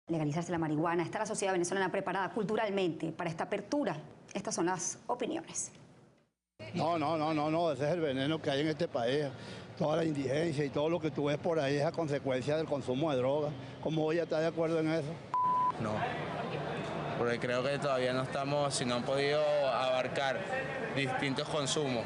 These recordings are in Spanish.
Legalizarse la marihuana. ¿Está la sociedad venezolana preparada culturalmente para esta apertura? Estas son las opiniones. No, ese es el veneno que hay en este país. Toda la indigencia y todo lo que tú ves por ahí es a consecuencia del consumo de drogas. ¿Cómo voy a estar de acuerdo en eso? No, porque creo que todavía no estamos, si no han podido abarcar distintos consumos,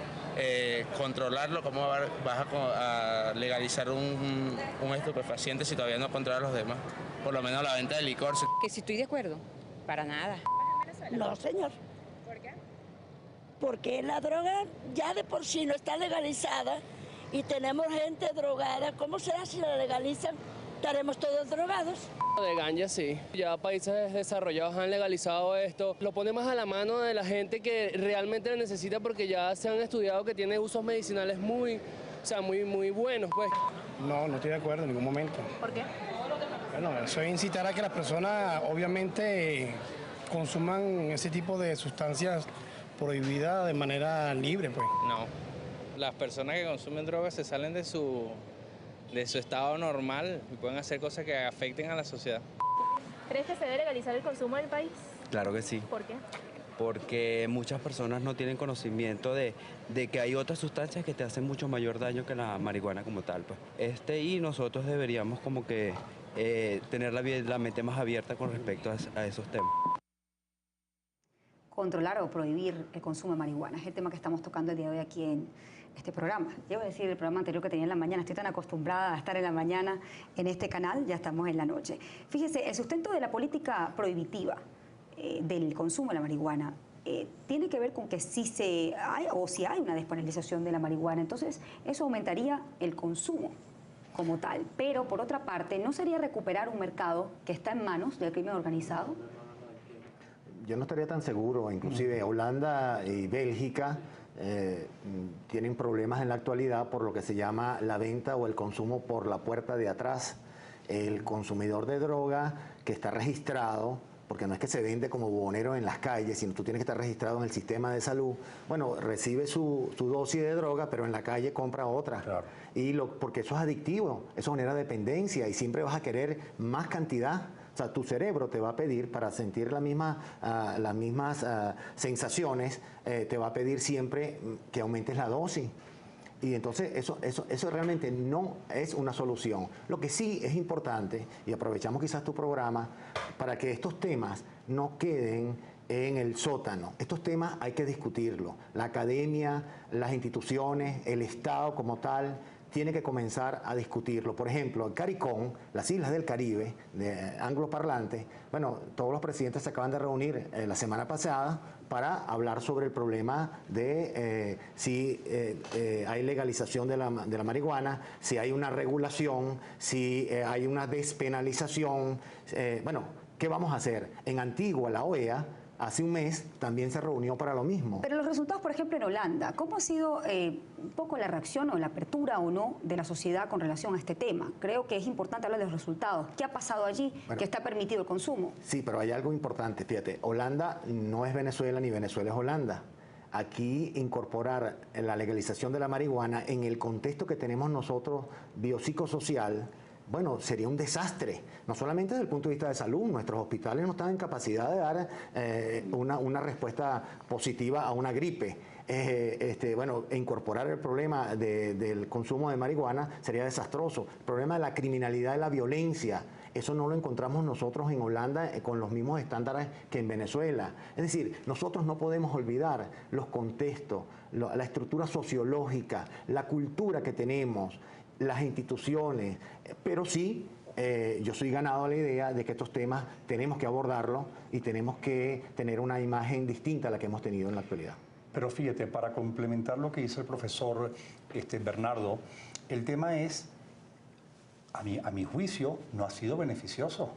controlarlo, ¿cómo vas a legalizar un estupefaciente si todavía no controlas los demás? Por lo menos la venta de licor. Que si estoy de acuerdo, para nada. No, señor. ¿Por qué? Porque la droga ya de por sí no está legalizada y tenemos gente drogada. ¿Cómo será si la legalizan? ¿Estaremos todos drogados? De ganja sí, ya países desarrollados han legalizado esto, lo pone más a la mano de la gente que realmente lo necesita porque ya se han estudiado que tiene usos medicinales muy buenos, pues. No estoy de acuerdo en ningún momento. ¿Por qué? Bueno, eso es incitar a que las personas obviamente consuman ese tipo de sustancias prohibidas de manera libre, pues. No, las personas que consumen drogas se salen de su estado normal y pueden hacer cosas que afecten a la sociedad. ¿Crees que se debe legalizar el consumo del país? Claro que sí. ¿Por qué? Porque muchas personas no tienen conocimiento de que hay otras sustancias que te hacen mucho mayor daño que la marihuana como tal, pues. Y nosotros deberíamos como que tener la mente más abierta con respecto a esos temas. Controlar o prohibir el consumo de marihuana es el tema que estamos tocando el día de hoy aquí en este programa. Debo decir, el programa anterior que tenía en la mañana, estoy tan acostumbrada a estar en la mañana en este canal, ya estamos en la noche. Fíjese, el sustento de la política prohibitiva del consumo de la marihuana tiene que ver con que si hay una despenalización de la marihuana, entonces eso aumentaría el consumo como tal. Pero por otra parte, ¿no sería recuperar un mercado que está en manos del crimen organizado? Yo no estaría tan seguro, inclusive Holanda y Bélgica tienen problemas en la actualidad por lo que se llama la venta o el consumo por la puerta de atrás. El consumidor de droga que está registrado, porque no es que se vende como bubonero en las calles, sino tú tienes que estar registrado en el sistema de salud, bueno, recibe su dosis de droga, pero en la calle compra otra. Claro. Porque eso es adictivo, eso genera dependencia y siempre vas a querer más cantidad. O sea, tu cerebro te va a pedir, para sentir las mismas sensaciones, te va a pedir siempre que aumentes la dosis. Y entonces eso realmente no es una solución. Lo que sí es importante, y aprovechamos quizás tu programa, para que estos temas no queden en el sótano. Estos temas hay que discutirlos. La academia, las instituciones, el Estado como tal, tiene que comenzar a discutirlo. Por ejemplo, el CARICOM, las Islas del Caribe, de angloparlantes, bueno, todos los presidentes se acaban de reunir la semana pasada para hablar sobre el problema de si hay legalización de la marihuana, si hay una regulación, si hay una despenalización. Bueno, ¿qué vamos a hacer? En Antigua, la OEA, hace un mes también se reunió para lo mismo. Pero los resultados, por ejemplo, en Holanda, ¿cómo ha sido un poco la reacción o la apertura o no de la sociedad con relación a este tema? Creo que es importante hablar de los resultados. ¿Qué ha pasado allí que está permitido el consumo? Sí, pero hay algo importante, fíjate, Holanda no es Venezuela ni Venezuela es Holanda. Aquí incorporar la legalización de la marihuana en el contexto que tenemos nosotros biopsicosocial, bueno, sería un desastre, no solamente desde el punto de vista de salud. Nuestros hospitales no están en capacidad de dar una respuesta positiva a una gripe. Bueno, incorporar el problema del consumo de marihuana sería desastroso. El problema de la criminalidad y la violencia, eso no lo encontramos nosotros en Holanda con los mismos estándares que en Venezuela. Es decir, nosotros no podemos olvidar los contextos, la estructura sociológica, la cultura que tenemos, las instituciones, pero sí, yo soy ganado a la idea de que estos temas tenemos que abordarlos y tenemos que tener una imagen distinta a la que hemos tenido en la actualidad. Pero fíjate, para complementar lo que dice el profesor Bernardo, el tema es, a mi juicio, no ha sido beneficioso.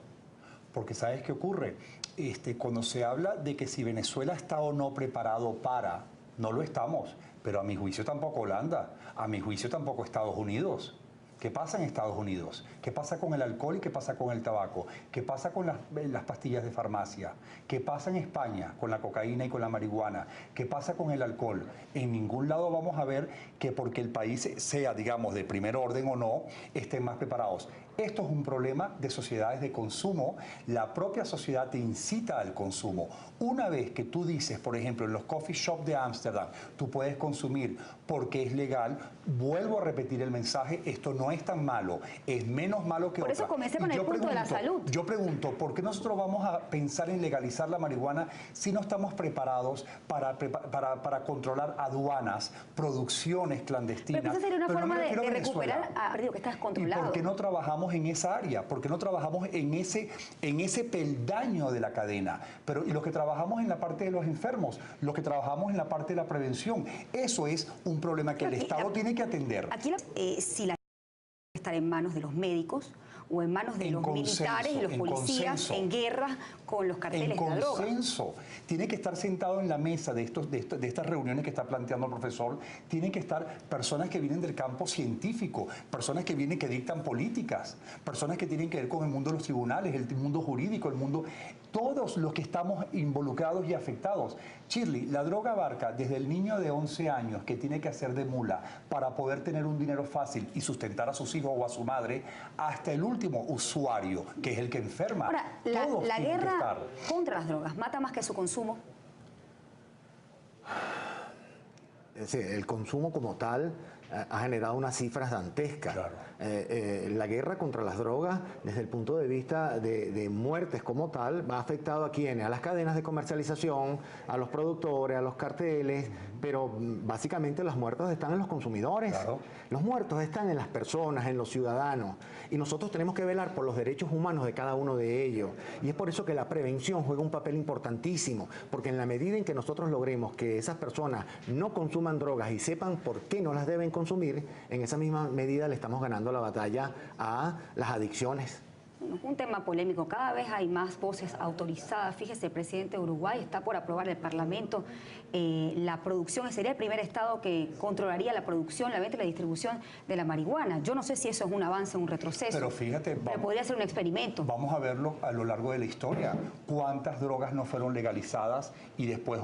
Porque ¿sabes qué ocurre? Cuando se habla de que si Venezuela está o no preparado para, no lo estamos. Pero a mi juicio tampoco Holanda, a mi juicio tampoco Estados Unidos. ¿Qué pasa en Estados Unidos? ¿Qué pasa con el alcohol y qué pasa con el tabaco? ¿Qué pasa con las pastillas de farmacia? ¿Qué pasa en España con la cocaína y con la marihuana? ¿Qué pasa con el alcohol? En ningún lado vamos a ver que porque el país sea, digamos, de primer orden o no, estén más preparados. Esto es un problema de sociedades de consumo. La propia sociedad te incita al consumo. Una vez que tú dices, por ejemplo, en los coffee shops de Ámsterdam, tú puedes consumir porque es legal, vuelvo a repetir el mensaje, esto no es tan malo, es menos malo que Por otra. eso comencé con el punto de la salud. Yo pregunto, ¿por qué nosotros vamos a pensar en legalizar la marihuana si no estamos preparados para controlar aduanas, producciones clandestinas? Pero esa sería una forma de Venezuela. recuperar que está ¿Y descontrolado. por qué no trabajamos en esa área? ¿Por qué no trabajamos en ese peldaño de la cadena? Pero y los que trabajamos en la parte de los enfermos, los que trabajamos en la parte de la prevención, eso es un problema que el Estado tiene que atender. Aquí si la estar en manos de los médicos o en manos de los militares y los policías en guerra con los carteles de la droga. En consenso. Tiene que estar sentado en la mesa de estas reuniones que está planteando el profesor, tienen que estar personas que vienen del campo científico, personas que vienen que dictan políticas, personas que tienen que ver con el mundo de los tribunales, el mundo jurídico, el mundo... Todos los que estamos involucrados y afectados. Shirley, la droga abarca desde el niño de 11 años que tiene que hacer de mula para poder tener un dinero fácil y sustentar a sus hijos o a su madre, hasta el último usuario, que es el que enferma. Ahora, la guerra contra las drogas mata más que su consumo. El consumo como tal ha generado unas cifras dantescas. Claro. La guerra contra las drogas, desde el punto de vista de muertes como tal, va afectado a quienes, a las cadenas de comercialización, a los productores, a los carteles, pero básicamente las muertes están en los consumidores. Claro. Los muertos están en las personas, en los ciudadanos, y nosotros tenemos que velar por los derechos humanos de cada uno de ellos. Y es por eso que la prevención juega un papel importantísimo, porque en la medida en que nosotros logremos que esas personas no consuman drogas y sepan por qué no las deben consumir, en esa misma medida le estamos ganando la batalla a las adicciones. Un tema polémico, cada vez hay más voces autorizadas. Fíjese, el presidente de Uruguay está por aprobar el Parlamento la producción, sería el primer estado que controlaría la producción, la venta y la distribución de la marihuana. Yo no sé si eso es un avance o un retroceso, pero fíjate, pero podría ser un experimento. Vamos a verlo a lo largo de la historia. ¿Cuántas drogas no fueron legalizadas y después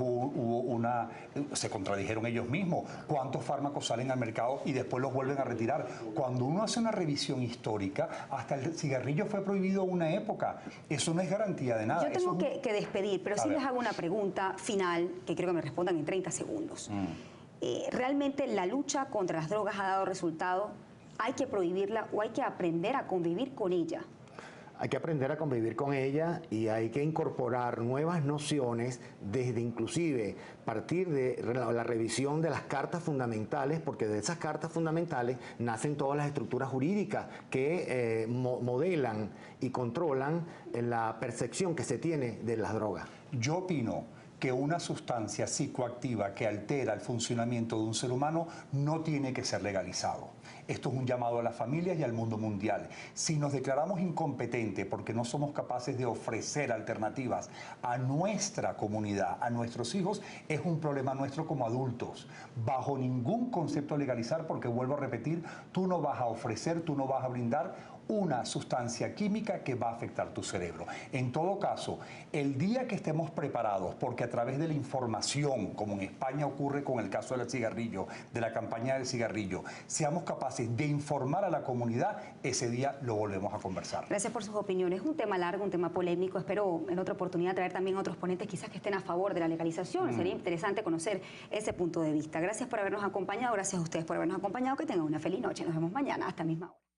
se contradijeron ellos mismos? ¿Cuántos fármacos salen al mercado y después los vuelven a retirar? Cuando uno hace una revisión histórica, hasta el cigarrillo fue prohibido una época. Eso no es garantía de nada. Yo tengo que despedir, pero sí les hago una pregunta final que quiero que me respondan en 30 segundos. ¿Realmente la lucha contra las drogas ha dado resultado? ¿Hay que prohibirla o hay que aprender a convivir con ella? Hay que aprender a convivir con ella y hay que incorporar nuevas nociones desde inclusive partir de la revisión de las cartas fundamentales, porque de esas cartas fundamentales nacen todas las estructuras jurídicas que modelan y controlan la percepción que se tiene de las drogas. Yo opino que una sustancia psicoactiva que altera el funcionamiento de un ser humano no tiene que ser legalizado. Esto es un llamado a las familias y al mundo mundial. Si nos declaramos incompetentes porque no somos capaces de ofrecer alternativas a nuestra comunidad, a nuestros hijos, es un problema nuestro como adultos. Bajo ningún concepto legalizar, porque vuelvo a repetir, tú no vas a ofrecer, tú no vas a brindar una sustancia química que va a afectar tu cerebro. En todo caso, el día que estemos preparados, porque a través de la información, como en España ocurre con el caso del cigarrillo, de la campaña del cigarrillo, seamos capaces de informar a la comunidad, ese día lo volvemos a conversar. Gracias por sus opiniones. Un tema largo, un tema polémico. Espero en otra oportunidad traer también a otros ponentes quizás que estén a favor de la legalización. Sería interesante conocer ese punto de vista. Gracias por habernos acompañado. Gracias a ustedes por habernos acompañado. Que tengan una feliz noche. Nos vemos mañana. Hasta misma hora.